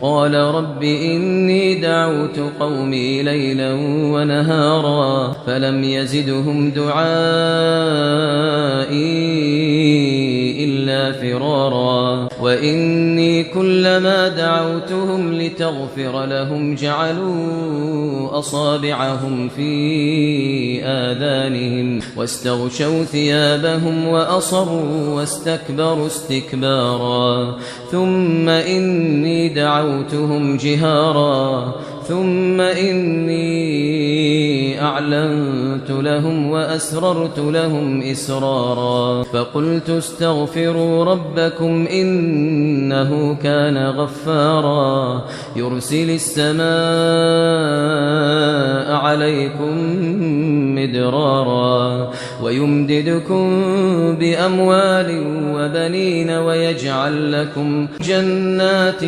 قال رب إني دعوت قومي ليلا ونهارا فلم يزدهم دعائي إلا فرارا وإني كلما دعوتهم لتغفر لهم جعلوا أصابعهم في آذانهم واستغشوا ثيابهم وأصروا واستكبروا استكبارا ثم إني دعوتهم جهارا ثم إني أعلنت لهم وأسررت لهم إسرارا فقلت استغفروا ربكم إنه كان غفارا يرسل السماء عليكم مدرارا ويمددكم بأموال وبنين ويجعل لكم جنات